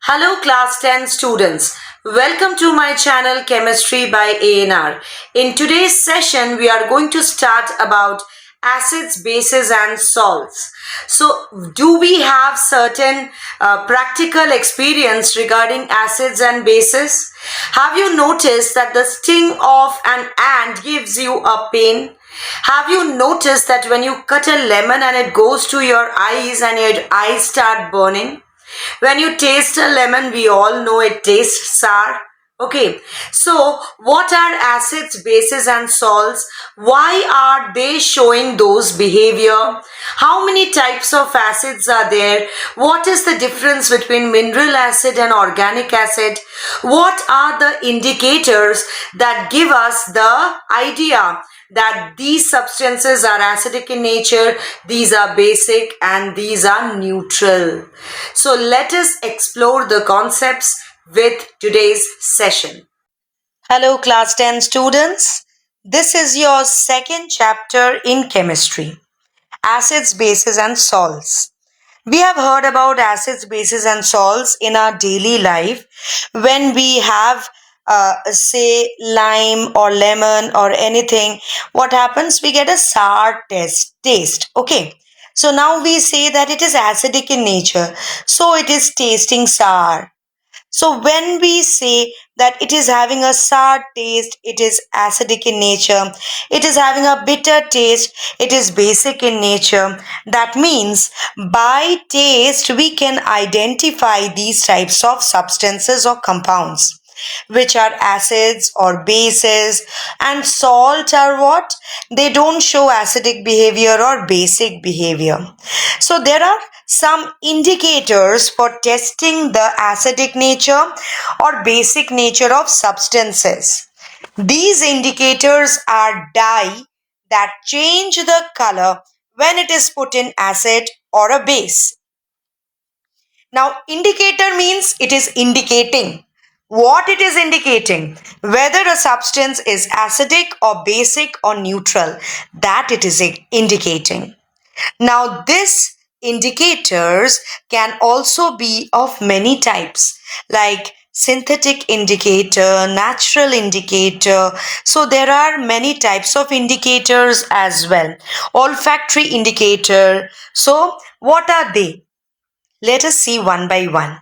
Hello class 10 students. Welcome to my channel Chemistry by ANR. In today's session we are going to start about acids, bases and salts. So do we have certain practical experience regarding acids and bases? Have you noticed that the sting of an ant gives you a pain? Have you noticed that when you cut a lemon and it goes to your eyes and your eyes start burning? When you taste a lemon, we all know it tastes sour. Okay, so what are acids, bases and salts? Why are they showing those behavior? How many types of acids are there? What is the difference between mineral acid and organic acid? What are the indicators that give us the idea that these substances are acidic in nature, these are basic and these are neutral? So let us explore the concepts with today's session. Hello class 10 students. This is your second chapter in chemistry. Acids, bases and salts. We have heard about acids, bases and salts in our daily life when we have say lime or lemon or anything. What happens? We get a sour taste. Okay. So now we say that it is acidic in nature. So it is tasting sour. So when we say that it is having a sour taste, it is acidic in nature. It is having a bitter taste, it is basic in nature. That means by taste we can identify these types of substances or compounds, which are acids or bases, and salt are what? They don't show acidic behavior or basic behavior. So there are some indicators for testing the acidic nature or basic nature of substances. These indicators are dye that change the color when it is put in acid or a base. Now, indicator means it is indicating. What it is indicating? Whether a substance is acidic or basic or neutral. That it is indicating. Now, this indicators can also be of many types, like synthetic indicator, natural indicator. So there are many types of indicators as well. Olfactory indicator. So what are they? Let us see one by one.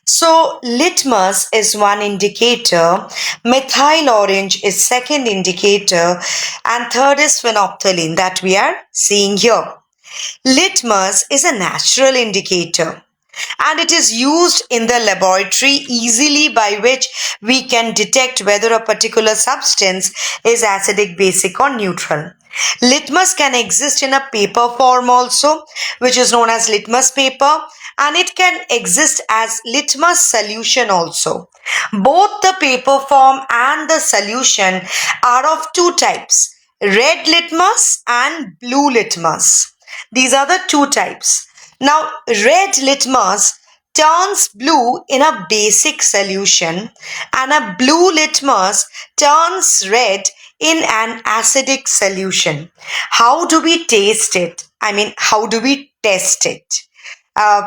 So litmus is one indicator, methyl orange is second indicator, and third is phenolphthalein that we are seeing here. Litmus is a natural indicator and it is used in the laboratory easily, by which we can detect whether a particular substance is acidic, basic or neutral. Litmus can exist in a paper form also, which is known as litmus paper, and it can exist as litmus solution also. Both the paper form and the solution are of two types, red litmus and blue litmus. These are the two types. Now, red litmus turns blue in a basic solution and a blue litmus turns red in an acidic solution. How do we taste it? How do we test it?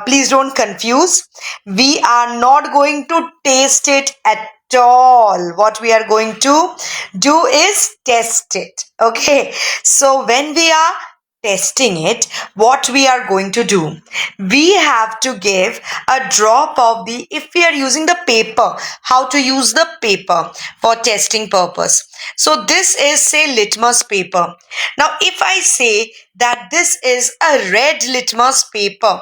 Please don't confuse. We are not going to taste it at all. What we are going to do is test it. Okay. So when we are testing it, what we are going to do, we have to give a drop of if we are using the paper, how to use the paper for testing purpose. So this is, say, litmus paper. Now if I say that this is a red litmus paper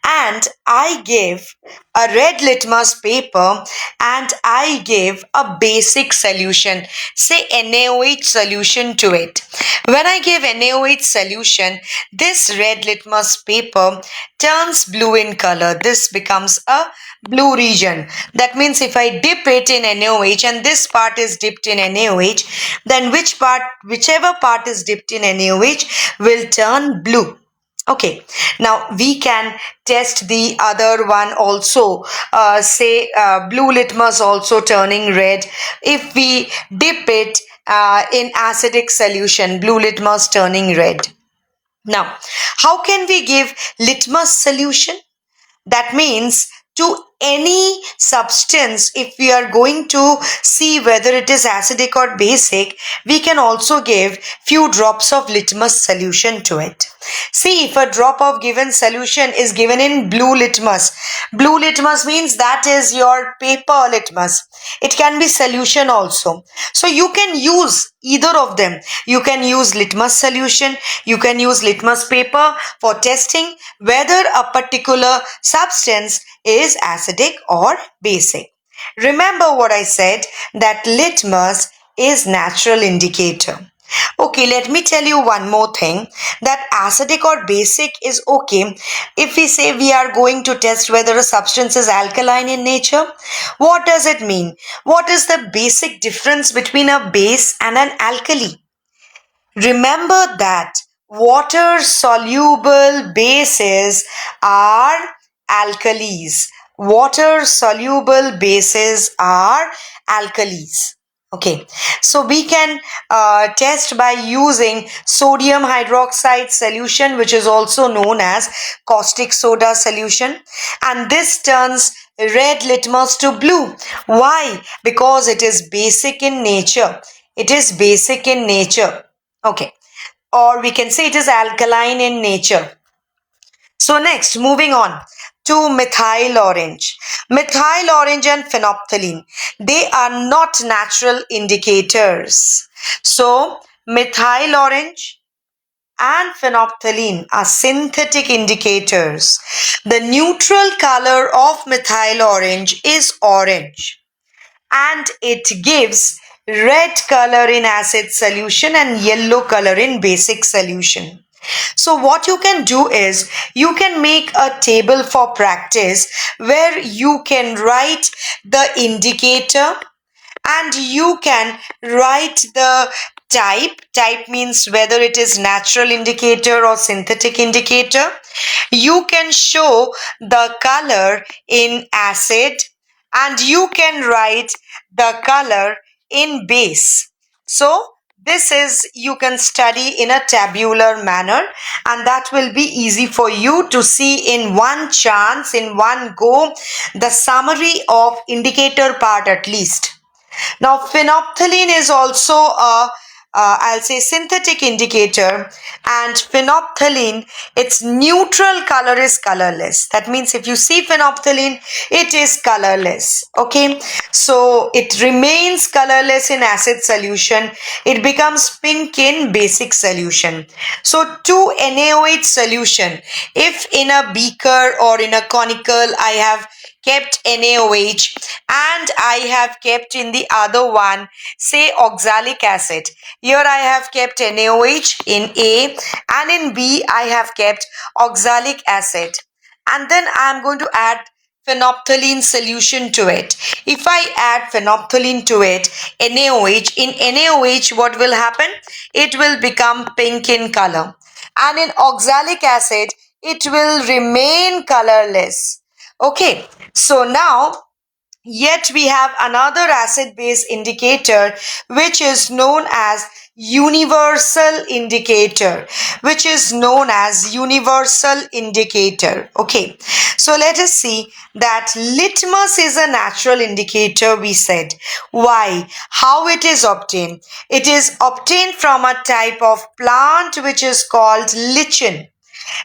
and I give a red litmus paper and I give a basic solution, say NaOH solution to it. When I give NaOH solution, this red litmus paper turns blue in color. This becomes a blue region. That means if I dip it in NaOH and this part is dipped in NaOH, then whichever part is dipped in NaOH will turn blue. Okay, now we can test the other one also, blue litmus also turning red. If we dip it in acidic solution, blue litmus turning red. Now, how can we give litmus solution? That means to any substance, if we are going to see whether it is acidic or basic, we can also give few drops of litmus solution to it. See, if a drop of given solution is given in blue litmus means that is your paper litmus. It can be solution also. So you can use either of them. You can use litmus solution, you can use litmus paper for testing whether a particular substance is acidic or basic. Remember what I said, that litmus is natural indicator. Okay, let me tell you one more thing, that acidic or basic is okay if we say we are going to test whether a substance is alkaline in nature. What does it mean? What is the basic difference between a base and an alkali? Remember that water soluble bases are alkalis. Water soluble bases are alkalis. Okay, so we can test by using sodium hydroxide solution, which is also known as caustic soda solution, and this turns red litmus to blue. Why? Because it is basic in nature. It is basic in nature. Okay, or we can say it is alkaline in nature. So next, moving on to methyl orange. Methyl orange and phenolphthalein, they are not natural indicators. So methyl orange and phenolphthalein are synthetic indicators. The neutral color of methyl orange is orange, and it gives red color in acid solution and yellow color in basic solution. So what you can do is you can make a table for practice where you can write the indicator and you can write the type. Type means whether it is natural indicator or synthetic indicator. You can show the color in acid and you can write the color in base. So this is, you can study in a tabular manner, and that will be easy for you to see in one chance, in one go, the summary of indicator part at least. Now, phenolphthalein is also a I'll say synthetic indicator, and phenolphthalein, its neutral color is colorless. That means if you see phenolphthalein, it is colorless. Okay, so it remains colorless in acid solution. It becomes pink in basic solution. So 2NaOH solution, if in a beaker or in a conical I have kept NaOH and I have kept in the other one, say, oxalic acid. Here I have kept NaOH in A, and in B I have kept oxalic acid. And then I am going to add phenolphthalein solution to it. If I add phenolphthalein to it, NaOH, in NaOH what will happen? It will become pink in color. And in oxalic acid, it will remain colorless. Okay, so now yet we have another acid base indicator which is known as universal indicator, Okay, so let us see that litmus is a natural indicator, we said. Why? How it is obtained? It is obtained from a type of plant which is called lichen.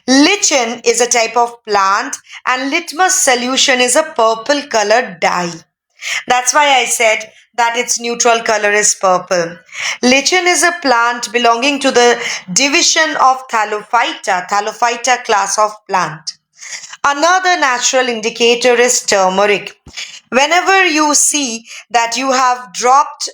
Lichen is a type of plant and litmus solution is a purple colored dye. That's why I said that its neutral color is purple. Lichen is a plant belonging to the division of Thallophyta class of plant. Another natural indicator is turmeric. Whenever you see that you have dropped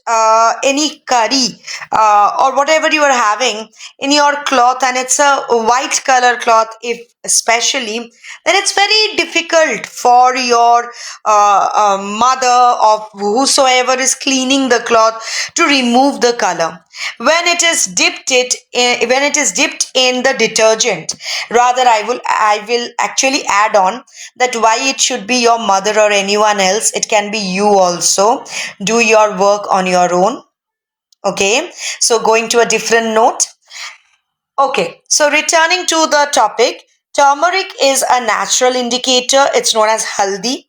any curry or whatever you are having in your cloth and it's a white color cloth, if especially, then it's very difficult for your mother or whosoever is cleaning the cloth to remove the color. When it is dipped in the detergent, rather I will actually add on that why it should be your mother or anyone else. It can be you also. Do your work on your own. Okay, so going to a different note. Okay, so returning to the topic, turmeric is a natural indicator. It's known as haldi.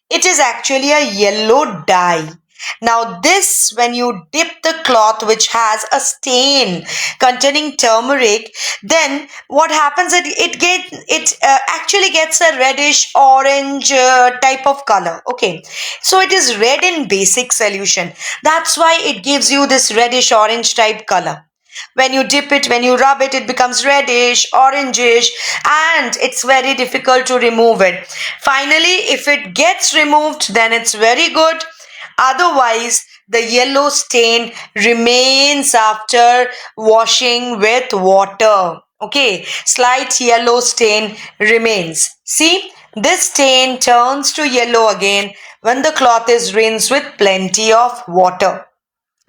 It is actually a yellow dye. Now this, when you dip the cloth which has a stain containing turmeric, then what happens is it actually gets a reddish orange type of color. Okay, so it is red in basic solution. That's why it gives you this reddish orange type color. When you dip it, when you rub it, it becomes reddish, orangish, and it's very difficult to remove it. Finally, if it gets removed, then it's very good. Otherwise, the yellow stain remains after washing with water. Okay, slight yellow stain remains. See, this stain turns to yellow again when the cloth is rinsed with plenty of water.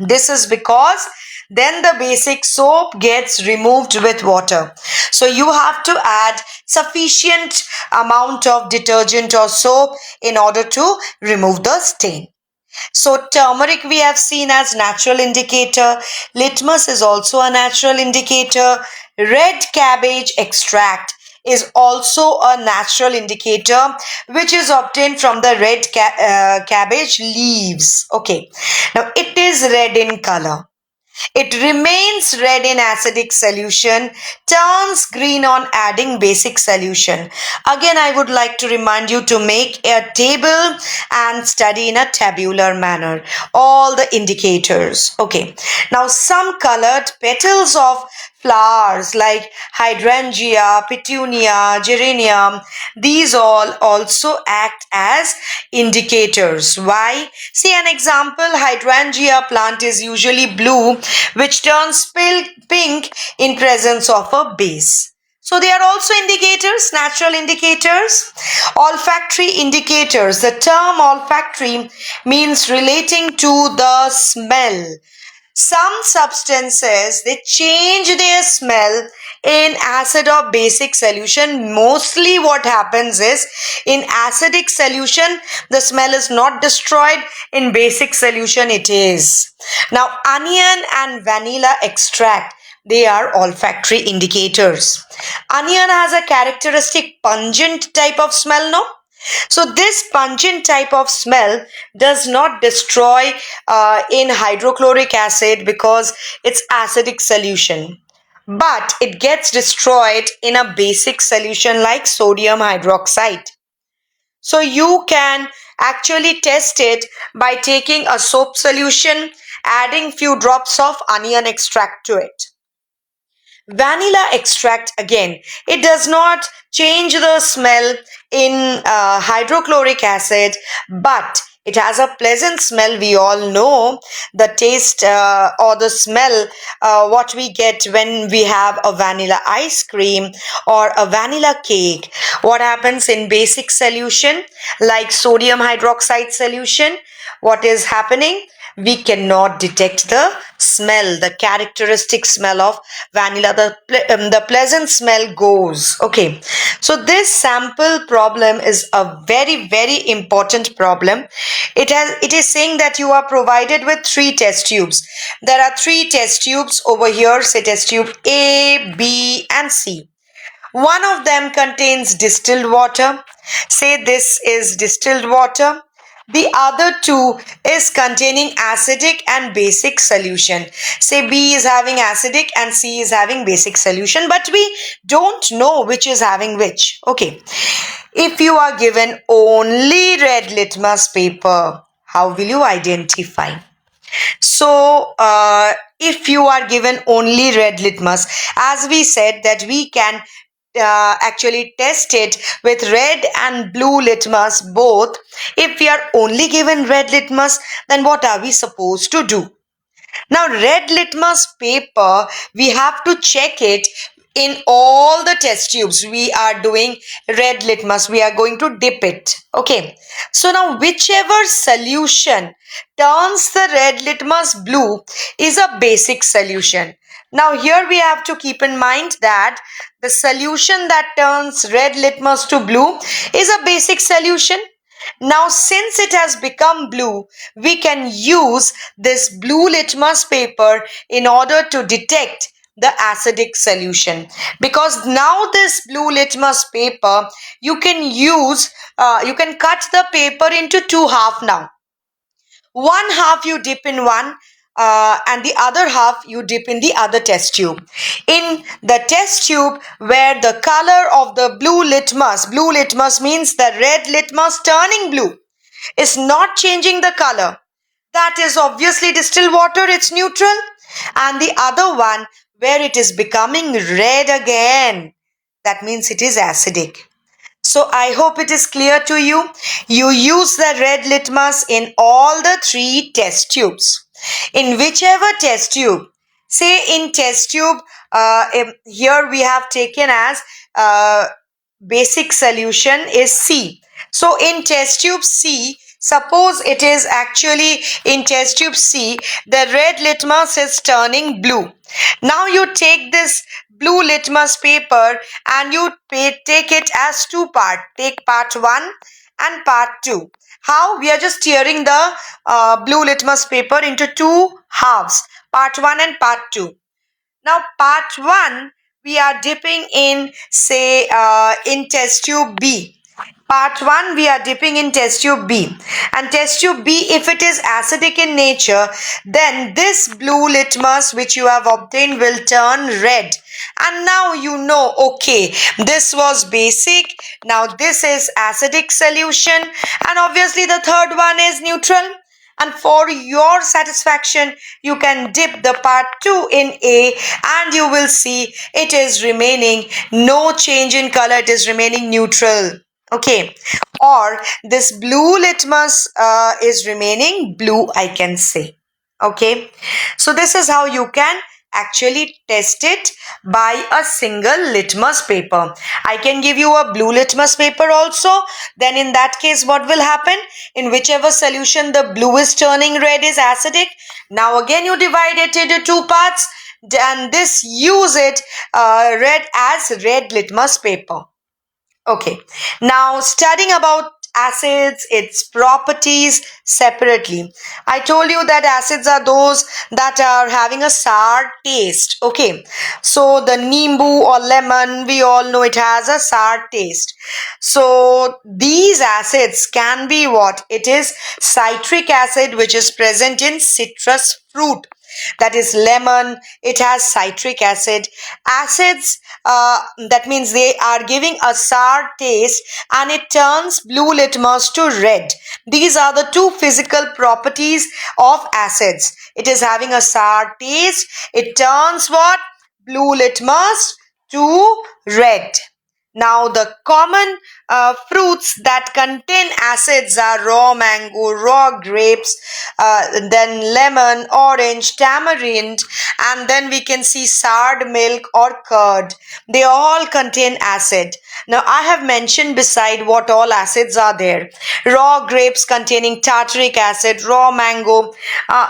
This is because then the basic soap gets removed with water. So you have to add sufficient amount of detergent or soap in order to remove the stain. So turmeric we have seen as natural indicator. Litmus is also a natural indicator. Red cabbage extract is also a natural indicator which is obtained from the red cabbage leaves. Okay, now it is red in color. It remains red in acidic solution, turns green on adding basic solution. Again, I would like to remind you to make a table and study in a tabular manner all the indicators. Okay, now some colored petals of flowers like hydrangea, petunia, geranium, these all also act as indicators. Why? See an example, hydrangea plant is usually blue, which turns pink in presence of a base. So they are also indicators, natural indicators. Olfactory indicators. The term olfactory means relating to the smell. Some substances, they change their smell in acid or basic solution. Mostly what happens is in acidic solution, the smell is not destroyed. In basic solution, it is. Now, onion and vanilla extract, they are olfactory indicators. Onion has a characteristic pungent type of smell, no? So this pungent type of smell does not destroy in hydrochloric acid because it's acidic solution. But it gets destroyed in a basic solution like sodium hydroxide. So you can actually test it by taking a soap solution, adding few drops of onion extract to it. Vanilla extract, again, it does not change the smell in hydrochloric acid, but it has a pleasant smell. We all know the taste or the smell what we get when we have a vanilla ice cream or a vanilla cake. What happens in basic solution like sodium hydroxide solution? What is happening? We cannot detect the smell, the characteristic smell of vanilla. The pleasant smell goes. Okay, so this sample problem is a very, very important problem. It is saying that you are provided with 3 test tubes. There are 3 test tubes over here. Say test tube A, B and C. One of them contains distilled water. Say this is distilled water. The other 2 is containing acidic and basic solution. Say B is having acidic and C is having basic solution, but we don't know which is having which. Okay. If you are given only red litmus paper, how will you identify? So, if you are given only red litmus, as we said that we can actually test it with red and blue litmus both. If we are only given red litmus, then what are we supposed to do? Now, red litmus paper, we have to check it in all the test tubes. We are doing red litmus. We are going to dip it. Okay. So now whichever solution turns the red litmus blue is a basic solution. Now here we have to keep in mind that the solution that turns red litmus to blue is a basic solution. Now, since it has become blue, we can use this blue litmus paper in order to detect the acidic solution, because now this blue litmus paper you can use, you can cut the paper into two half now. One half you dip in one, and the other half you dip in the other test tube. In the test tube where the color of the blue litmus means the red litmus turning blue, is not changing the color, that is obviously distilled water, it's neutral. And the other one where it is becoming red again, that means it is acidic. So I hope it is clear to you. You use the red litmus in all the three test tubes. In whichever test tube, say in test tube, here we have taken as basic solution is C. So in test tube C, suppose it is actually in test tube C, the red litmus is turning blue. Now you take this blue litmus paper and you take it as two parts. Take part 1 and part 2. How? We are just tearing the blue litmus paper into two halves, part 1 and part 2. Now part 1 we are dipping in, say in test tube B. Part 1 we are dipping in test tube B, and test tube B, if it is acidic in nature, then this blue litmus which you have obtained will turn red. And now you know, okay, this was basic, now this is acidic solution, and obviously the third one is neutral. And for your satisfaction, you can dip the part 2 in A and you will see it is remaining no change in color, it is remaining neutral. Okay, or this blue litmus is remaining blue, I can say. Okay, so this is how you can actually test it by a single litmus paper. I can give you a blue litmus paper also. Then in that case, what will happen? In whichever solution the blue is turning red is acidic. Now again you divide it into two parts, and this use it red as red litmus paper. Okay, now studying about acids, its properties separately. I told you that acids are those that are having a sour taste. Okay, so the nimbu or lemon, we all know it has a sour taste. So these acids can be what? It is citric acid which is present in citrus fruit. That is lemon, it has citric acid. Acids, that means they are giving a sour taste and it turns blue litmus to red. These are the two physical properties of acids. It is having a sour taste, it turns what? Blue litmus to red. Now the common fruits that contain acids are raw mango, raw grapes, then lemon, orange, tamarind, and then we can see soured milk or curd. They all contain acid. Now I have mentioned beside what all acids are there. Raw grapes containing tartaric acid, raw mango,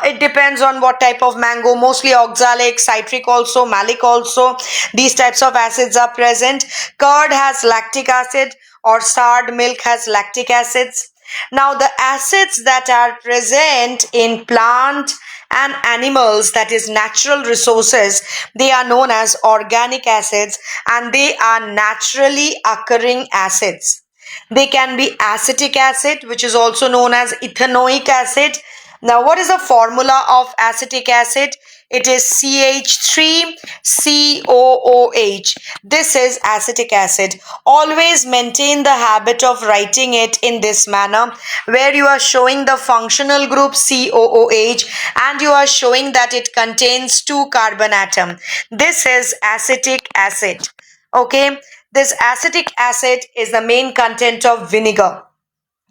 it depends on what type of mango, mostly oxalic, citric also, malic also. These types of acids are present. Curd has lactic acid or soured milk has lactic acids. Now the acids that are present in plant and animals, that is natural resources, they are known as organic acids and they are naturally occurring acids. They can be acetic acid, which is also known as ethanoic acid. Now what is the formula of acetic acid? It is CH3COOH. This is acetic acid. Always maintain the habit of writing it in this manner, where you are showing the functional group COOH and you are showing that it contains 2 carbon atom. This is acetic acid. Okay, this acetic acid is the main content of vinegar.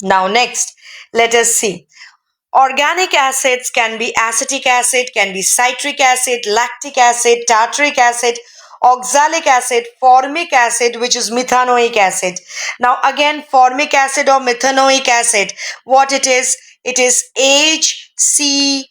Now next, let us see. Organic acids can be acetic acid, can be citric acid, lactic acid, tartaric acid, oxalic acid, formic acid, which is methanoic acid. Now again, formic acid or methanoic acid, what it is HCOOH.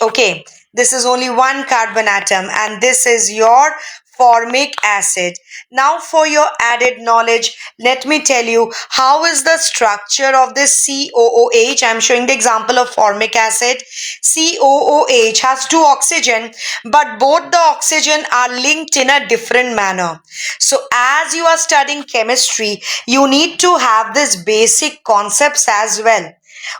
Okay, this is only 1 carbon atom and this is your formic acid. Now for your added knowledge, let me tell you how is the structure of this COOH. I'm showing the example of formic acid. COOH has two oxygen, but both the oxygen are linked in a different manner. So as you are studying chemistry, you need to have this basic concepts as well.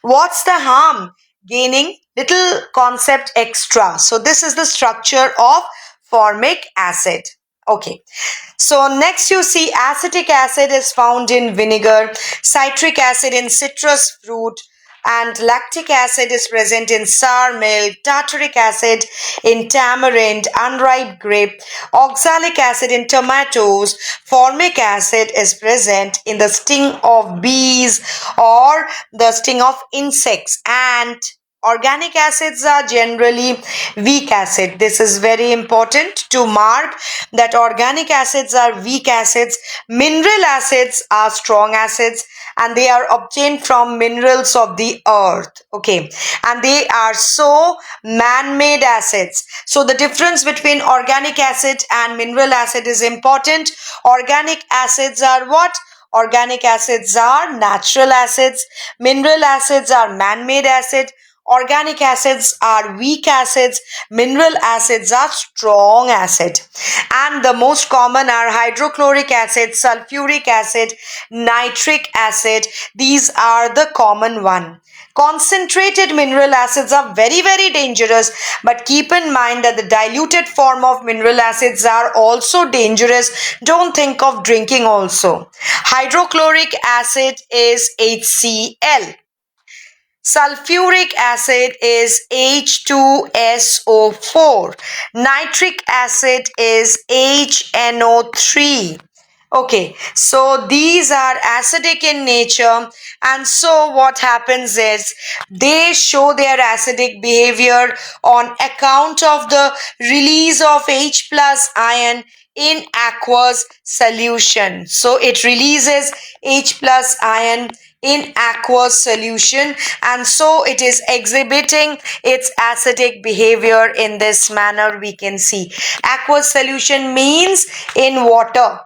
What's the harm gaining little concept extra? So this is the structure of formic acid. Okay, so next you see acetic acid is found in vinegar, citric acid in citrus fruit, and lactic acid is present in sour milk, tartaric acid in tamarind, unripe grape, oxalic acid in tomatoes, formic acid is present in the sting of bees or the sting of insects, and organic acids are generally weak acid. This is very important to mark that organic acids are weak acids. Mineral acids are strong acids and they are obtained from minerals of the earth. Okay, and they are so man-made acids. So the difference between organic acid and mineral acid is important. Organic acids are what? Organic acids are natural acids. Mineral acids are man-made acid. Organic acids are weak acids. Mineral acids are strong acid. And the most common are hydrochloric acid, sulfuric acid, nitric acid. These are the common one. Concentrated mineral acids are very, very dangerous, but keep in mind that the diluted form of mineral acids are also dangerous. Don't think of drinking also. Hydrochloric acid is HCl. Sulfuric acid is H2SO4. Nitric acid is HNO3. Okay, so these are acidic in nature, and so what happens is they show their acidic behavior on account of the release of H plus ion in aqueous solution. So it releases H plus ion in aqueous solution, and so it is exhibiting its acidic behavior in this manner. We can see aqueous solution means in water.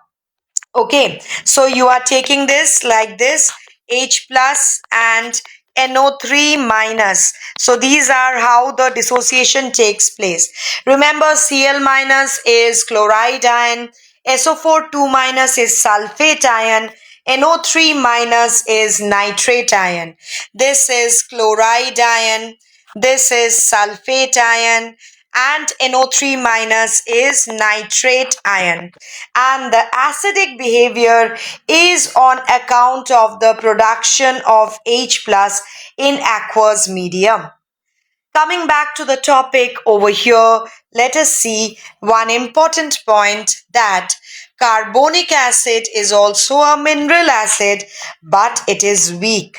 Okay, so you are taking this like this, H plus and NO3 minus. So these are how the dissociation takes place. Remember, Cl minus is chloride ion, SO4 2 minus is sulfate ion, NO3 minus is nitrate ion. This is chloride ion, this is sulfate ion, and NO3 minus is nitrate ion. And the acidic behavior is on account of the production of H plus in aqueous medium. Coming back to the topic over here, let us see one important point, that carbonic acid is also a mineral acid, but it is weak.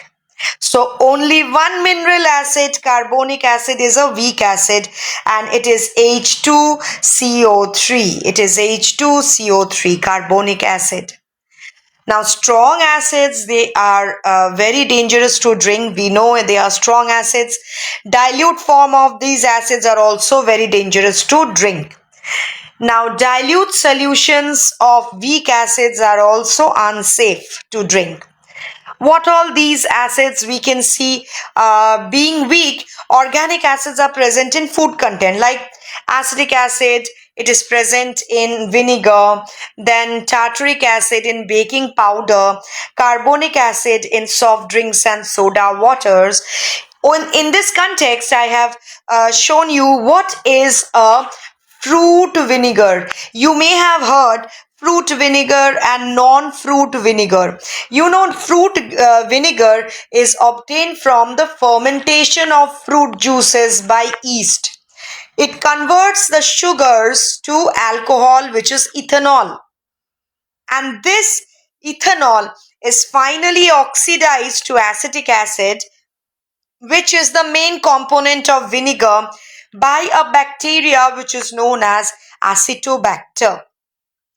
So only one mineral acid, carbonic acid, is a weak acid, and it is H2CO3. It is H2CO3, carbonic acid. Now, strong acids, they are very dangerous to drink. We know they are strong acids. Dilute form of these acids are also very dangerous to drink. Now, dilute solutions of weak acids are also unsafe to drink. What all these acids we can see being weak? Organic acids are present in food content, like acetic acid, it is present in vinegar, then tartaric acid in baking powder, carbonic acid in soft drinks and soda waters. In this context, I have shown you what is a fruit vinegar. You may have heard fruit vinegar and non-fruit vinegar. You know, fruit vinegar is obtained from the fermentation of fruit juices by yeast. It converts the sugars to alcohol, which is ethanol. And this ethanol is finally oxidized to acetic acid, which is the main component of vinegar, by a bacteria which is known as Acetobacter.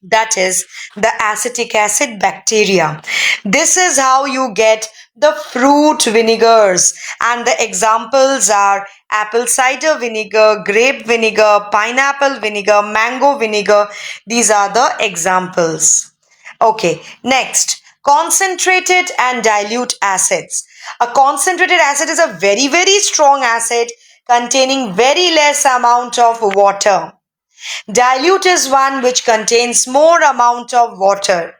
that is the acetic acid bacteria. This is how you get the fruit vinegars, and the examples are apple cider vinegar, grape vinegar, pineapple vinegar, mango vinegar. These are the examples. Okay, next, concentrated and dilute acids. A concentrated acid is a very strong acid containing very less amount of water. Dilute is one which contains more amount of water.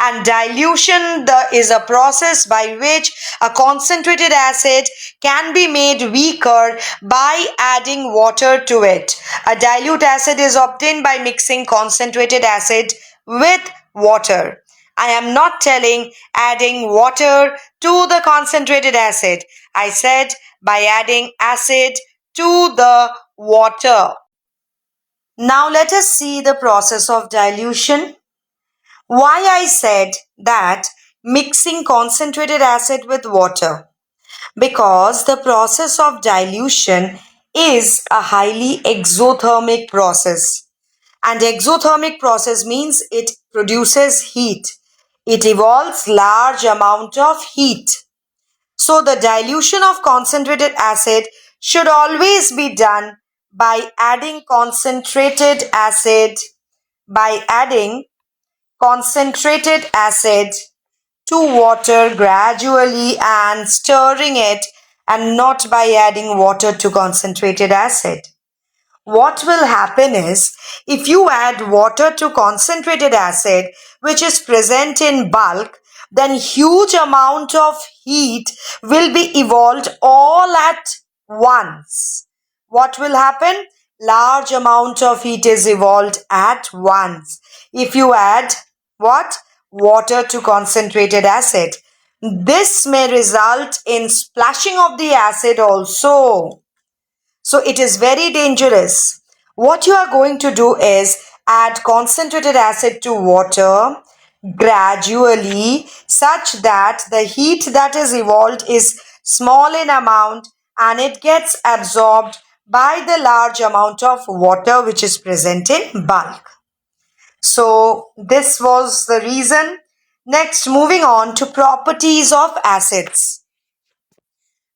And dilution is a process by which a concentrated acid can be made weaker by adding water to it. A dilute acid is obtained by mixing concentrated acid with water. I am not telling adding water to the concentrated acid. I said by adding acid to the water. Now let us see the process of dilution. Why I said that mixing concentrated acid with water? Because the process of dilution is a highly exothermic process. And exothermic process means it produces heat. It evolves large amount of heat. So the dilution of concentrated acid should always be done by adding concentrated acid to water gradually and stirring it, and not by adding water to concentrated acid. What will happen is, if you add water to concentrated acid which is present in bulk, then huge amount of heat will be evolved all at once. What will happen? Large amount of heat is evolved at once. If you add what? Water to concentrated acid. This may result in splashing of the acid also. So it is very dangerous. What you are going to do is add concentrated acid to water gradually, such that the heat that is evolved is small in amount and it gets absorbed by the large amount of water which is present in bulk. So this was the reason. Next, moving on to properties of acids.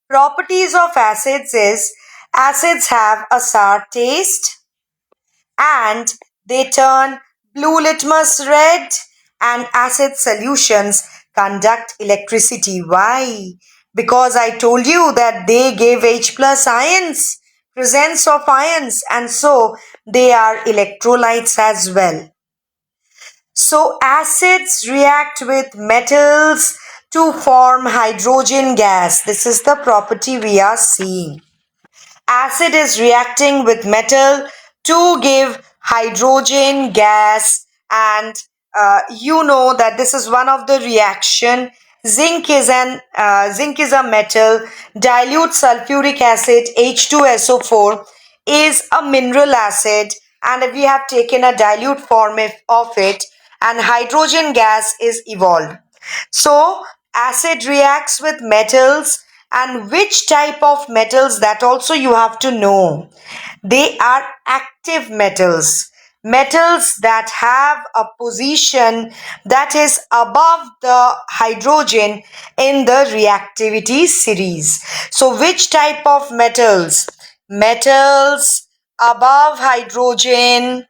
Properties of acids is, acids have a sour taste and they turn blue litmus red, and acid solutions conduct electricity. Why? Because I told you that they give H plus ions, presence of ions, and so they are electrolytes as well. So acids react with metals to form hydrogen gas. This is the property we are seeing. Acid is reacting with metal to give hydrogen gas, and you know that this is one of the reaction. Zinc is a metal. Dilute sulfuric acid H2SO4 is a mineral acid, and we have taken a dilute form of it, and hydrogen gas is evolved. So acid reacts with metals, and which type of metals, that also you have to know. They are active metals. Metals that have a position that is above the hydrogen in the reactivity series. So which type of metals? Metals above hydrogen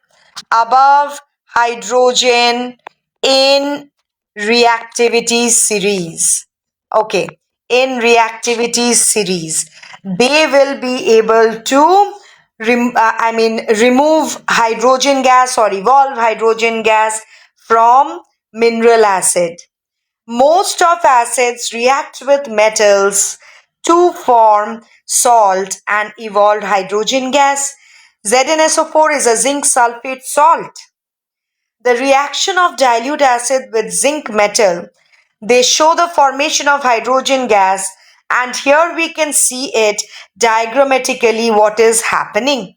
in reactivity series. Okay, in reactivity series, they will be able to remove hydrogen gas or evolve hydrogen gas from mineral acid. Most of acids react with metals to form salt and evolve hydrogen gas. ZnSO4 is a zinc sulfate salt. The reaction of dilute acid with zinc metal, they show the formation of hydrogen gas, and here we can see it diagrammatically what is happening.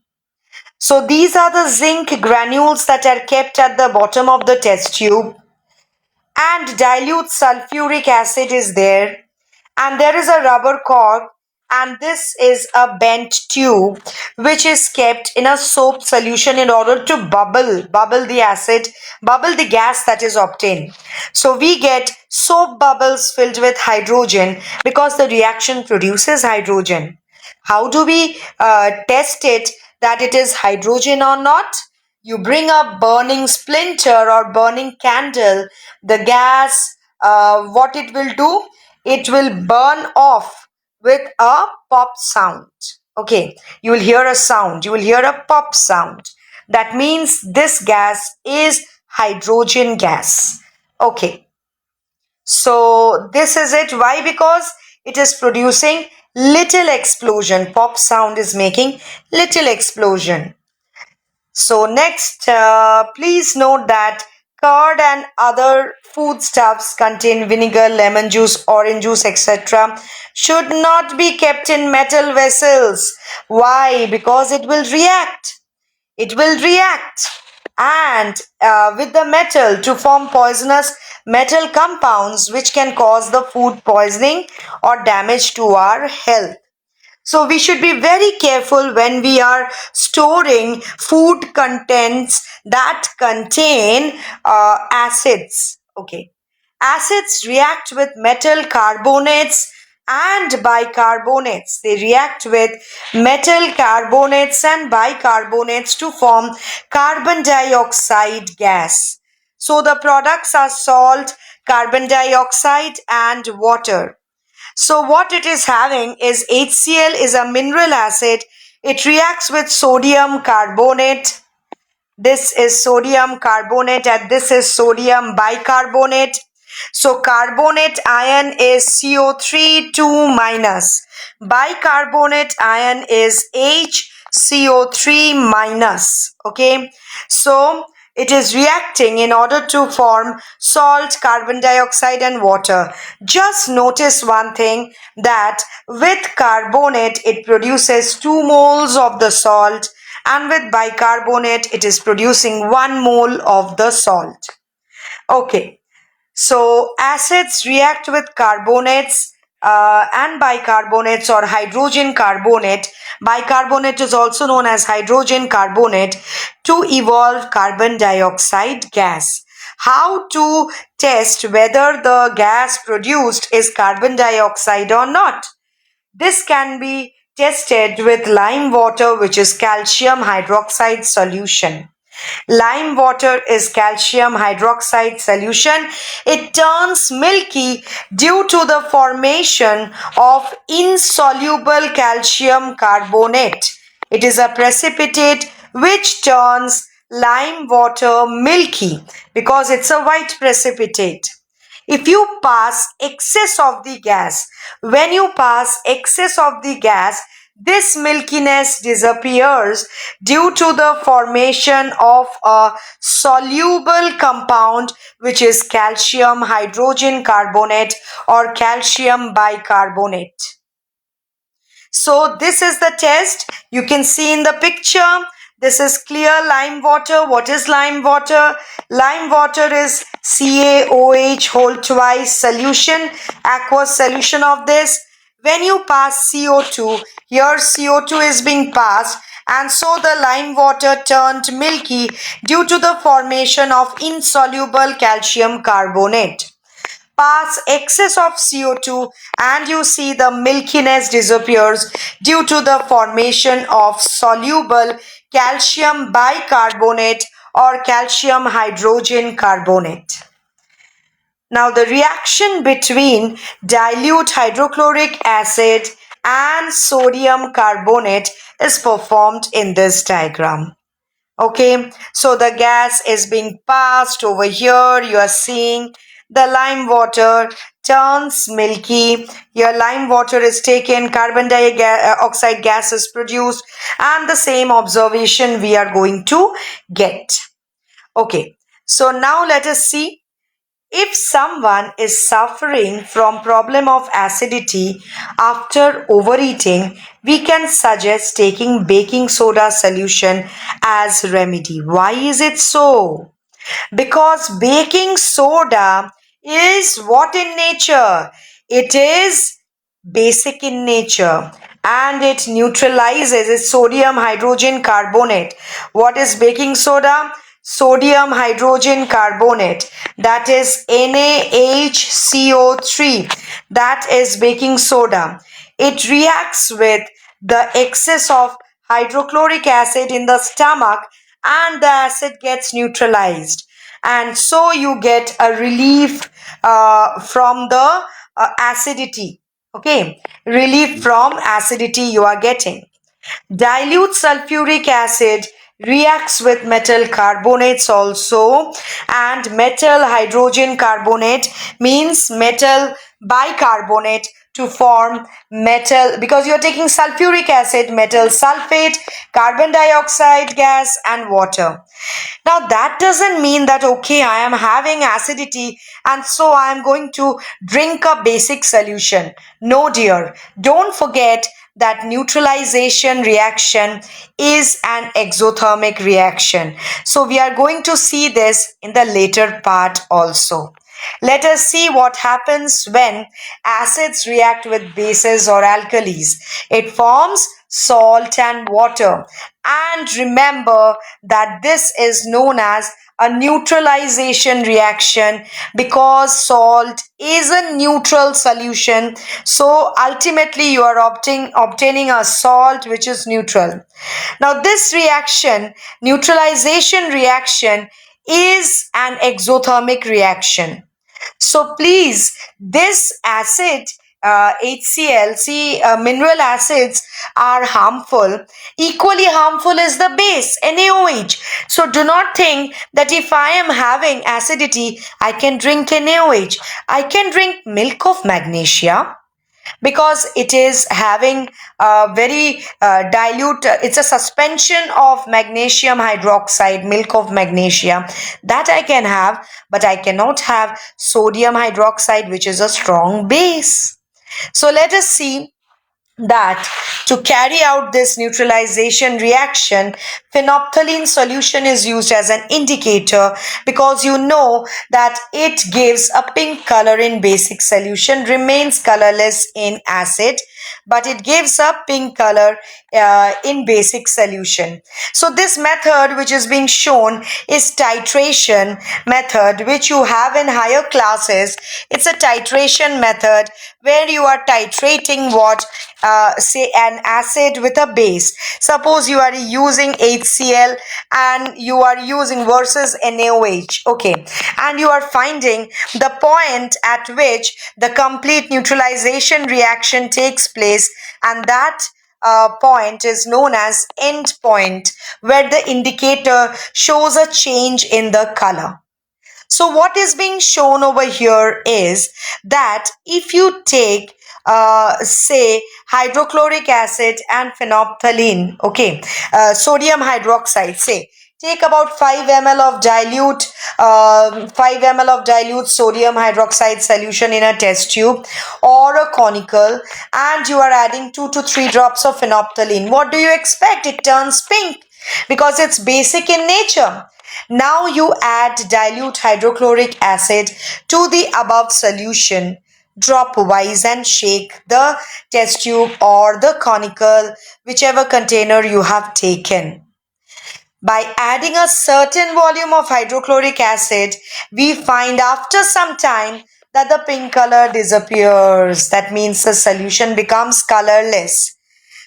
So these are the zinc granules that are kept at the bottom of the test tube, and dilute sulfuric acid is there, and there is a rubber cork and this is a bent tube which is kept in a soap solution in order to bubble the acid, bubble the gas that is obtained. So we get soap bubbles filled with hydrogen because the reaction produces hydrogen. How do we test it that it is hydrogen or not? You bring a burning splinter or burning candle, the gas, what it will do? It will burn off with a pop sound. Okay, you will hear a sound, you will hear a pop sound. That means this gas is hydrogen gas. Okay, so this is it. Why? Because it is producing little explosion. Pop sound is making little explosion. So next, please note that curd and other foodstuffs contain vinegar, lemon juice, orange juice, etc. should not be kept in metal vessels. Why? Because it will react. It will react and with the metal to form poisonous metal compounds which can cause the food poisoning or damage to our health. So we should be very careful when we are storing food contents that contain acids. Okay. Acids react with metal carbonates and bicarbonates. They react with metal carbonates and bicarbonates to form carbon dioxide gas. So the products are salt, carbon dioxide and water. So what it is having is HCl is a mineral acid. It reacts with sodium carbonate. This is sodium carbonate and this is sodium bicarbonate. So carbonate ion is CO3 2 minus. Bicarbonate ion is HCO3 minus. Okay. So it is reacting in order to form salt, carbon dioxide and water. Just notice one thing, that with carbonate it produces 2 moles of the salt and with bicarbonate it is producing 1 mole of the salt. Okay, so acids react with carbonates and bicarbonates or hydrogen carbonate. Bicarbonate is also known as hydrogen carbonate to evolve carbon dioxide gas. How to test whether the gas produced is carbon dioxide or not? This can be tested with lime water, which is calcium hydroxide solution. Lime water is calcium hydroxide solution. It turns milky due to the formation of insoluble calcium carbonate. It is a precipitate which turns lime water milky because it's a white precipitate. If you pass excess of the gas, when you pass excess of the gas, this milkiness disappears due to the formation of a soluble compound which is calcium hydrogen carbonate or calcium bicarbonate. So this is the test. You can see in the picture. This is clear lime water. What is lime water? Lime water is CaOH whole twice solution, aqueous solution of this. When you pass CO2, here CO2 is being passed and so the lime water turned milky due to the formation of insoluble calcium carbonate. Pass excess of CO2 and you see the milkiness disappears due to the formation of soluble calcium bicarbonate or calcium hydrogen carbonate. Now the reaction between dilute hydrochloric acid and sodium carbonate is performed in this diagram. Okay, so the gas is being passed over here. You are seeing the lime water turns milky. Your lime water is taken, carbon dioxide gas is produced, and the same observation we are going to get. Okay, so now let us see. If someone is suffering from problem of acidity after overeating, we can suggest taking baking soda solution as remedy. Why is it so? Because baking soda is what in nature? It is basic in nature, and it neutralizes its sodium hydrogen carbonate. What is baking soda? Sodium hydrogen carbonate, that is NaHCO3, that is baking soda. It reacts with the excess of hydrochloric acid in the stomach, and the acid gets neutralized, and so you get a relief from the acidity. Okay, relief from acidity you are getting. Dilute sulfuric acid reacts with metal carbonates also, and metal hydrogen carbonate means metal bicarbonate to form metal, because you're taking sulfuric acid, metal sulfate, carbon dioxide gas, and water. Now that doesn't mean that, okay, I am having acidity and so I am going to drink a basic solution. No dear, don't forget that neutralization reaction is an exothermic reaction. So we are going to see this in the later part also. Let us see what happens when acids react with bases or alkalis. It forms salt and water. And remember that this is known as a neutralization reaction because salt is a neutral solution. So ultimately you are obtaining a salt which is neutral. Now this reaction, neutralization reaction, is an exothermic reaction. So please, this acid, HCl, see, mineral acids are harmful. Equally harmful is the base, NaOH. So do not think that if I am having acidity, I can drink NaOH. I can drink milk of magnesia, because it is having a very dilute, it's a suspension of magnesium hydroxide, milk of magnesia, that I can have, but I cannot have sodium hydroxide, which is a strong base. So let us see that to carry out this neutralization reaction, phenolphthalein solution is used as an indicator, because you know that it gives a pink color in basic solution, remains colorless in acid, but it gives a pink color in basic solution. So this method which is being shown is titration method, which you have in higher classes. It's a titration method where you are titrating what, say, an acid with a base. Suppose you are using HCl and you are using versus NaOH, okay, and you are finding the point at which the complete neutralization reaction takes place, and that point is known as end point, where the indicator shows a change in the color. So what is being shown over here is that if you take say hydrochloric acid and phenolphthalein, okay, sodium hydroxide, say take about 5 ml of dilute 5 ml of dilute sodium hydroxide solution in a test tube or a conical, and you are adding 2 to 3 drops of phenolphthalein. What do you expect? It turns pink because it's basic in nature. Now you add dilute hydrochloric acid to the above solution drop-wise and shake the test tube or the conical, whichever container you have taken. By adding a certain volume of hydrochloric acid, we find after some time that the pink color disappears. That means the solution becomes colorless.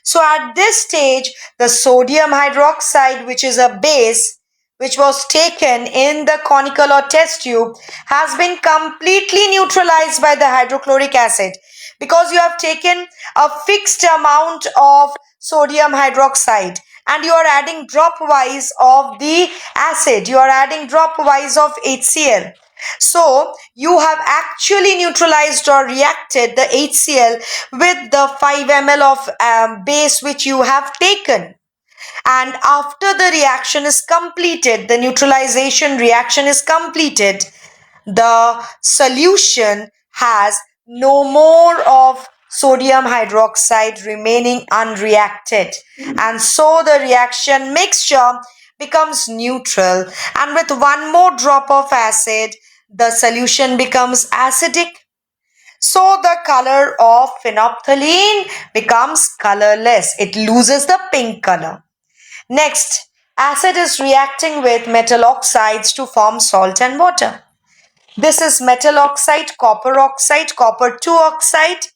So at this stage, the sodium hydroxide, which is a base, which was taken in the conical or test tube, has been completely neutralized by the hydrochloric acid, because you have taken a fixed amount of sodium hydroxide and you are adding drop-wise of the acid, you are adding drop-wise of HCl. So you have actually neutralized or reacted the HCl with the 5 ml of base which you have taken. And after the reaction is completed, the neutralization reaction is completed, the solution has no more of sodium hydroxide remaining unreacted. And so the reaction mixture becomes neutral, and with one more drop of acid, the solution becomes acidic. So the color of phenolphthalein becomes colorless. It loses the pink color. Next, acid is reacting with metal oxides to form salt and water. This is metal oxide, copper 2 oxide.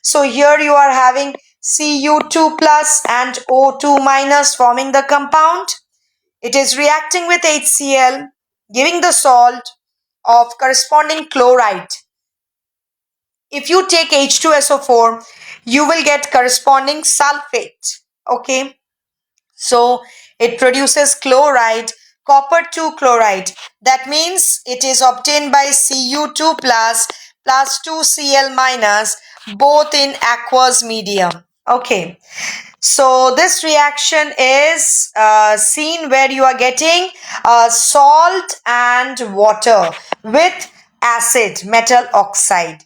So here you are having Cu2 plus and O2 minus forming the compound. It is reacting with HCl, giving the salt of corresponding chloride. If you take H2SO4, you will get corresponding sulfate. Okay. So it produces chloride, copper 2 chloride. That means it is obtained by Cu2 plus 2Cl minus, both in aqueous medium. Okay. So this reaction is seen where you are getting salt and water with acid, metal oxide.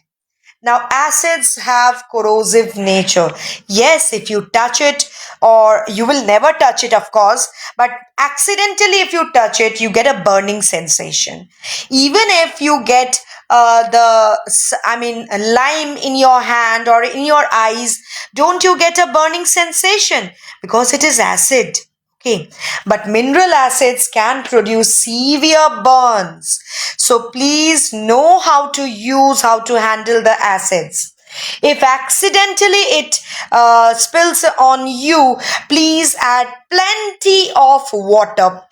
Now, acids have corrosive nature. Yes, if you touch it, or you will never touch it, of course, but accidentally if you touch it, you get a burning sensation. Even if you get lime in your hand or in your eyes, don't you get a burning sensation? Because it is acid. Okay, but mineral acids can produce severe burns. So please know how to use, how to handle the acids. If accidentally it spills on you, please add plenty of water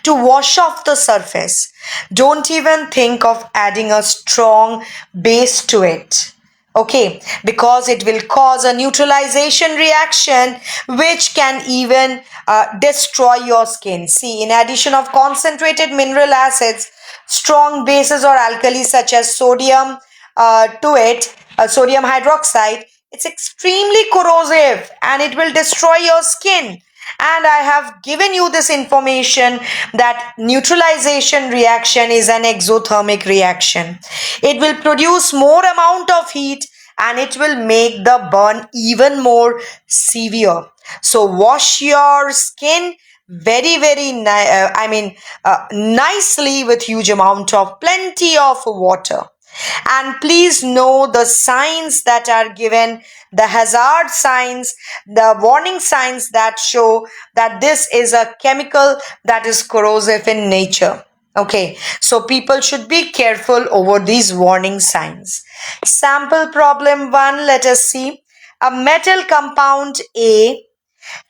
to wash off the surface. Don't even think of adding a strong base to it. Okay, because it will cause a neutralization reaction which can even destroy your skin. See, in addition of concentrated mineral acids, strong bases or alkalis such as sodium to it, sodium hydroxide, it's extremely corrosive and it will destroy your skin. And I have given you this information that neutralization reaction is an exothermic reaction. It will produce more amount of heat and it will make the burn even more severe. So wash your skin very nicely with huge amount of plenty of water. And please know the signs that are given, the hazard signs, the warning signs that show that this is a chemical that is corrosive in nature. Okay, so people should be careful over these warning signs. Sample problem 1, let us see. A metal compound A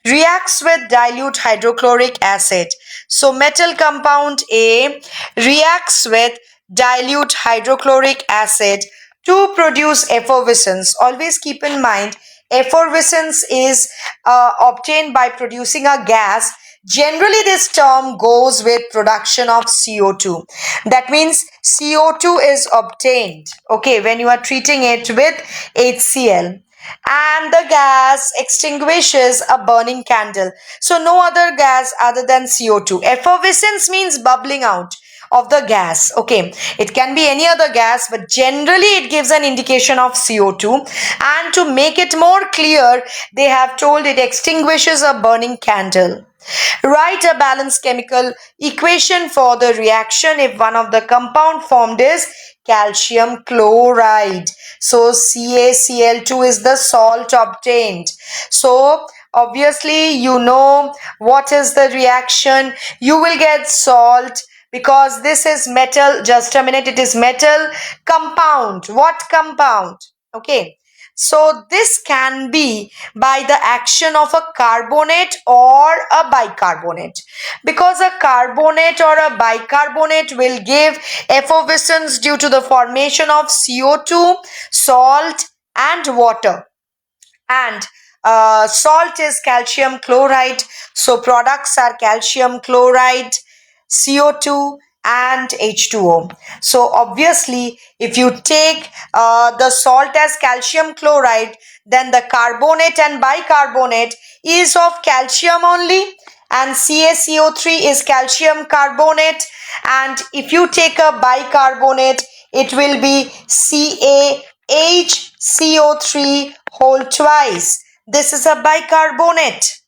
reacts with dilute hydrochloric acid. So metal compound A reacts with dilute hydrochloric acid to produce effervescence. Always keep in mind, effervescence is obtained by producing a gas. Generally, this term goes with production of CO2. That means CO2 is obtained, okay, when you are treating it with HCl. And the gas extinguishes a burning candle. So no other gas other than CO2. Effervescence means bubbling out of the gas. Okay, it can be any other gas, but generally it gives an indication of CO2. And to make it more clear, they have told it extinguishes a burning candle. Write a balanced chemical equation for the reaction if one of the compound formed is calcium chloride. So CaCl2 is the salt obtained. So obviously you know what is the reaction. You will get salt because this is metal. Just a minute, it is metal compound. What compound? Okay. So this can be by the action of a carbonate or a bicarbonate, because a carbonate or a bicarbonate will give effervescence due to the formation of CO2, salt and water. And salt is calcium chloride, so products are calcium chloride, CO2 and H2O. So obviously if you take the salt as calcium chloride, then the carbonate and bicarbonate is of calcium only, and CaCO3 is calcium carbonate. And if you take a bicarbonate, it will be CaHCO3 whole twice. This is a bicarbonate.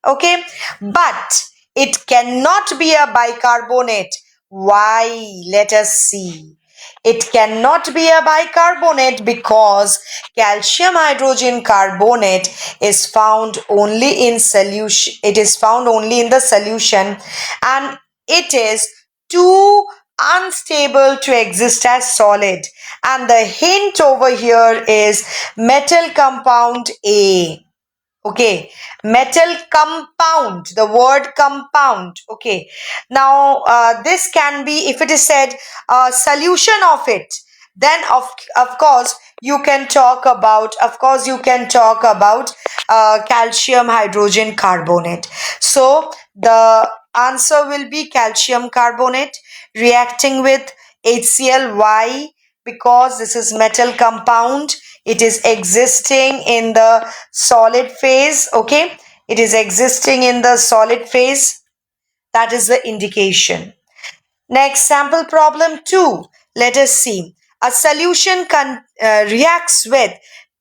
Okay, but it cannot be a bicarbonate. Why? Let us see. It cannot be a bicarbonate because calcium hydrogen carbonate is found only in solution. It is found only in the solution and it is too unstable to exist as solid. And the hint over here is metal compound A. Okay, metal compound, the word compound. Okay, now this can be, if it is said a solution of it, then of course you can talk about, calcium hydrogen carbonate. So the answer will be calcium carbonate reacting with HCl. Why? Because this is metal compound. It is existing in the solid phase. Okay, it is existing in the solid phase. That is the indication. Next, sample problem 2. Let us see. A solution reacts with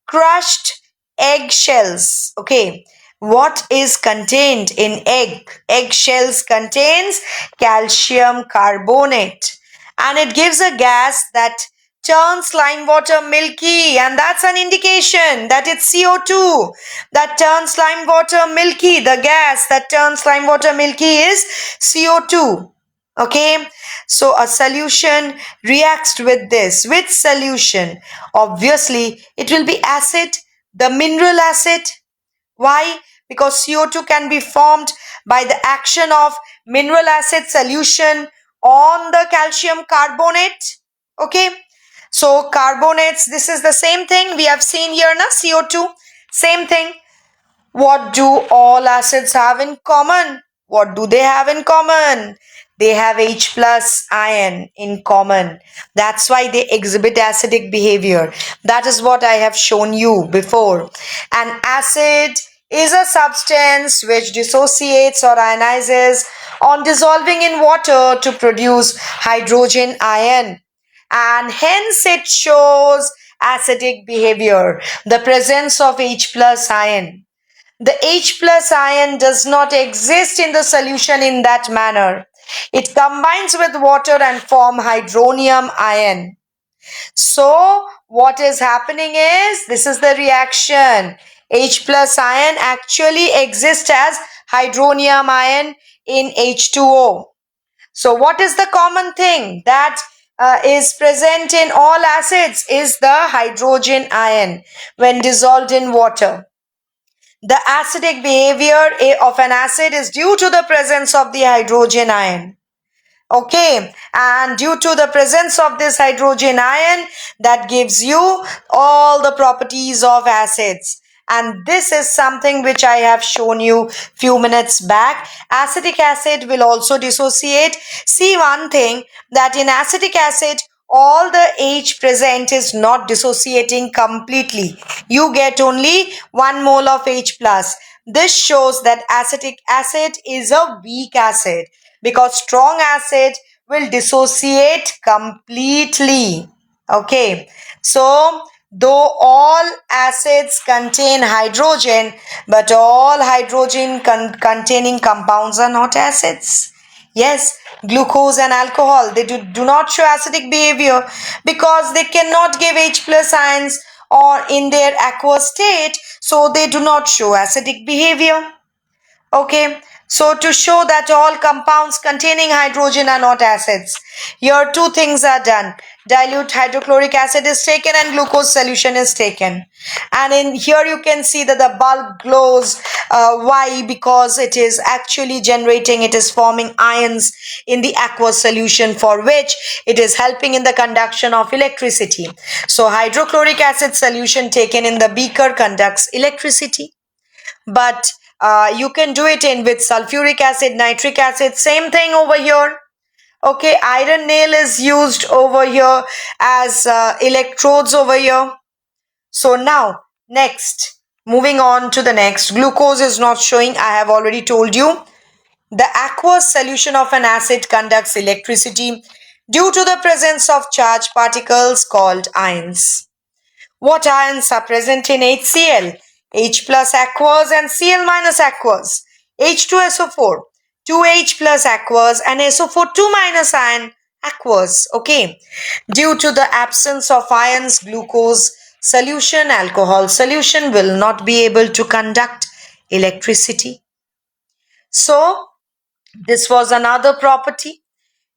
crushed eggshells. Okay, what is contained in egg? Eggshells contains calcium carbonate and it gives a gas that turns lime water milky, and that's an indication that it's CO2 that turns lime water milky. The gas that turns lime water milky is CO2. Okay, so a solution reacts with this. Which solution? Obviously, it will be acid, the mineral acid. Why? Because CO2 can be formed by the action of mineral acid solution on the calcium carbonate. Okay, so carbonates, this is the same thing we have seen here, na? CO2, same thing. What do all acids have in common? What do they have in common? They have H plus ion in common. That's why they exhibit acidic behavior. That is what I have shown you before. An acid is a substance which dissociates or ionizes on dissolving in water to produce hydrogen ion, and hence it shows acidic behavior, the presence of H plus ion. The H plus ion does not exist in the solution in that manner. It combines with water and form hydronium ion. So what is happening is, this is the reaction. H plus ion actually exists as hydronium ion in H2O. So what is the common thing that is present in all acids is the hydrogen ion when dissolved in water. The acidic behavior of an acid is due to the presence of the hydrogen ion. Okay, and due to the presence of this hydrogen ion, that gives you all the properties of acids. And this is something which I have shown you few minutes back. Acetic acid will also dissociate. See one thing, that in acetic acid, all the H present is not dissociating completely. You get only 1 mole of H plus. This shows that acetic acid is a weak acid, because strong acid will dissociate completely. Okay, so though all acids contain hydrogen, but all hydrogen containing compounds are not acids. Yes, glucose and alcohol, they do not show acidic behavior because they cannot give H plus ions or in their aqueous state, so they do not show acidic behavior. Okay, so to show that all compounds containing hydrogen are not acids, here two things are done. Dilute hydrochloric acid is taken and glucose solution is taken. And in here you can see that the bulb glows. Why? Because it is actually generating, it is forming ions in the aqueous solution, for which it is helping in the conduction of electricity. So hydrochloric acid solution taken in the beaker conducts electricity. But you can do it in with sulfuric acid, nitric acid, same thing over here. Okay, iron nail is used over here as electrodes over here. So now next, moving on to the next, glucose is not showing. I have already told you. The aqueous solution of an acid conducts electricity due to the presence of charged particles called ions. What ions are present in HCl? H plus aqueous and Cl minus aqueous. H2SO4, 2H plus aqueous and SO4 2 minus ion, aqueous. Okay, due to the absence of ions, glucose solution, alcohol solution will not be able to conduct electricity. So this was another property.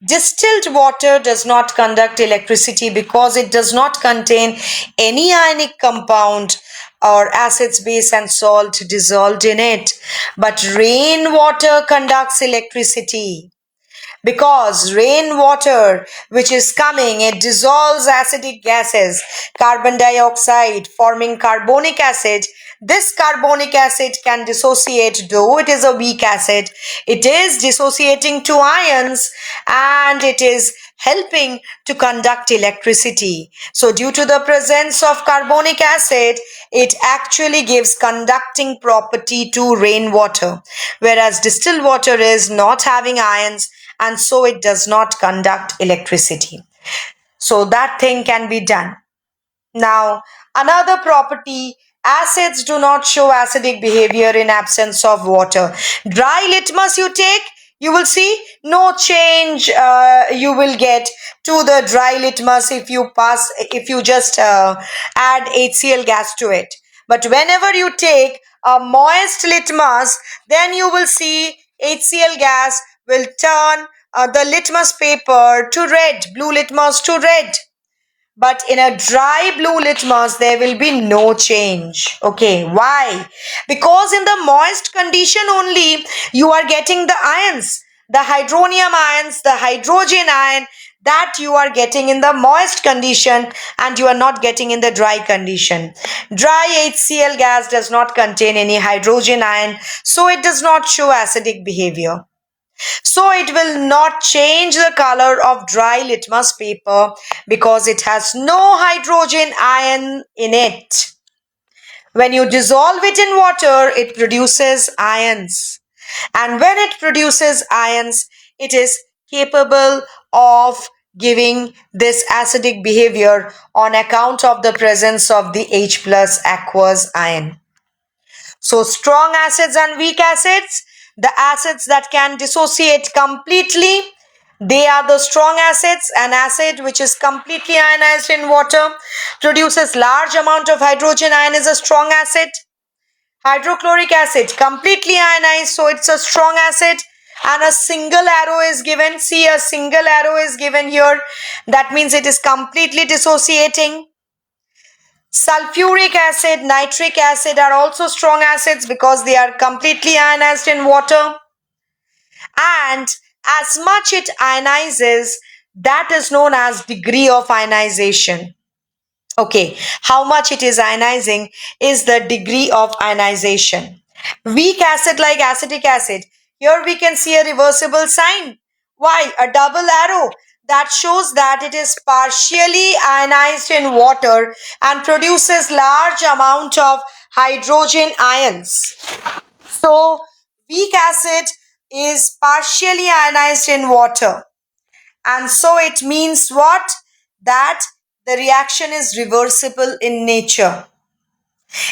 Distilled water does not conduct electricity because it does not contain any ionic compound or acids, base and salt dissolved in it. But rainwater conducts electricity because rainwater which is coming, it dissolves acidic gases, carbon dioxide forming carbonic acid. This carbonic acid can dissociate, though it is a weak acid, it is dissociating to ions and it is helping to conduct electricity. So due to the presence of carbonic acid, it actually gives conducting property to rainwater, whereas distilled water is not having ions and so it does not conduct electricity. So that thing can be done. Now, another property, acids do not show acidic behavior in absence of water. Dry litmus you take, you will see no change you will get to the dry litmus if you just add HCl gas to it. But whenever you take a moist litmus, then you will see HCl gas will turn the litmus paper to red, blue litmus to red. But in a dry blue litmus, there will be no change. Okay, why? Because in the moist condition only, you are getting the ions, the hydronium ions, the hydrogen ion, that you are getting in the moist condition and you are not getting in the dry condition. Dry HCl gas does not contain any hydrogen ion, so it does not show acidic behavior. So it will not change the color of dry litmus paper because it has no hydrogen ion in it. When you dissolve it in water, it produces ions. And when it produces ions, it is capable of giving this acidic behavior on account of the presence of the H plus aqueous ion. So strong acids and weak acids, the acids that can dissociate completely, they are the strong acids. An acid which is completely ionized in water produces large amount of hydrogen ion is a strong acid. Hydrochloric acid completely ionized, so it's a strong acid. And a single arrow is given. See, a single arrow is given here. That means it is completely dissociating. Sulfuric acid, nitric acid are also strong acids because they are completely ionized in water. And as much it ionizes, that is known as degree of ionization. Okay, how much it is ionizing is the degree of ionization. Weak acid like acetic acid, here we can see a reversible sign. Why? A double arrow that shows that it is partially ionized in water and produces large amount of hydrogen ions. So weak acid is partially ionized in water. And so it means what? That the reaction is reversible in nature.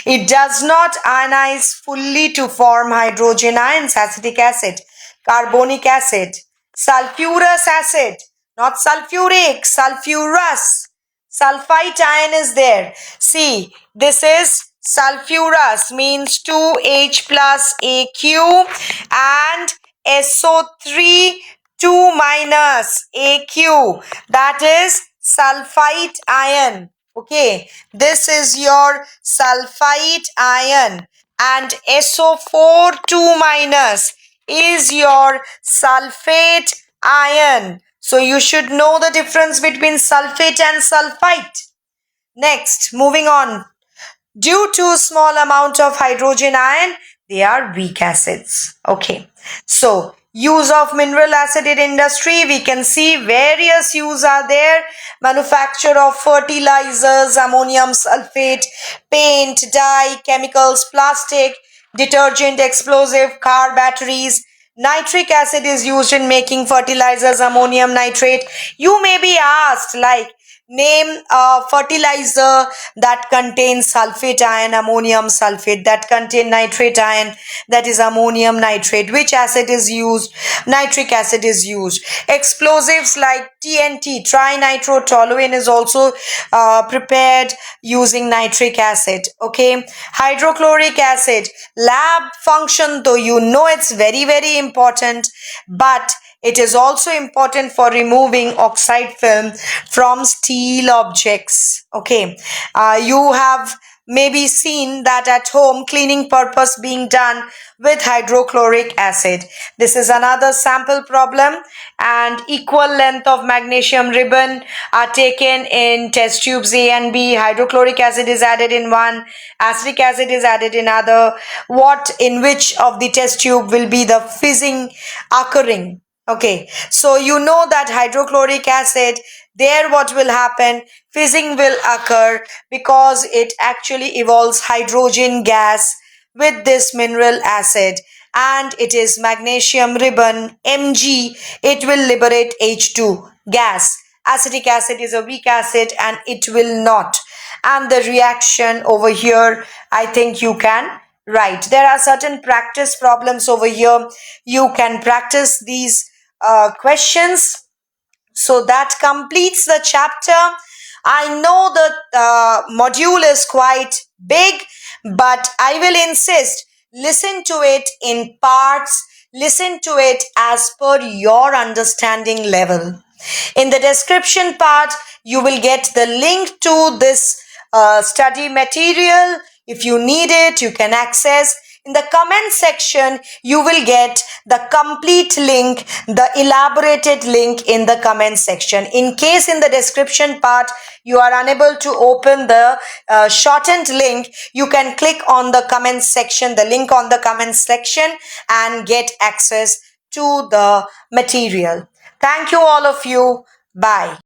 It does not ionize fully to form hydrogen ions, acetic acid, carbonic acid, sulfurous acid, not sulfuric, sulfurous. Sulfite ion is there. See, this is sulfurous, means 2H plus AQ, and SO3 2 minus AQ, that is sulfite ion. Okay, this is your sulfite ion, and SO4 2 minus is your sulfate ion. So you should know the difference between sulfate and sulfite. Next, moving on. Due to small amount of hydrogen ion, they are weak acids. Okay, so use of mineral acid in industry, we can see various use are there. Manufacture of fertilizers, ammonium sulfate, paint, dye, chemicals, plastic, detergent, explosive, car batteries. Nitric acid is used in making fertilizers, ammonium nitrate. You may be asked, like, Name a fertilizer that contains sulfate ion, ammonium sulfate, that contain nitrate ion, that is ammonium nitrate. Which acid is used? Nitric acid is used. Explosives like TNT, trinitrotoluene, is also prepared using nitric acid. Okay. Hydrochloric acid, lab function, though you know it's very, very important, but it is also important for removing oxide film from steel objects. Okay. You have maybe seen that at home, cleaning purpose being done with hydrochloric acid. This is another sample problem, and equal length of magnesium ribbon are taken in test tubes A and B. Hydrochloric acid is added in one, acetic acid is added in other. What in which of the test tube will be the fizzing occurring? Okay, so you know that hydrochloric acid, there what will happen? Fizzing will occur because it actually evolves hydrogen gas with this mineral acid, and it is magnesium ribbon Mg. It will liberate H2 gas. Acetic acid is a weak acid and it will not. And the reaction over here, I think you can write. There are certain practice problems over here. You can practice these questions. So that completes the chapter. I know the module is quite big, but I will insist, listen to it in parts, listen to it as per your understanding level. In the description part, you will get the link to this study material. If you need it, you can access. In the comment section, you will get the complete link, the elaborated link in the comment section. In case in the description part, you are unable to open the shortened link, you can click on the comment section, the link on the comment section, and get access to the material. Thank you all of you. Bye.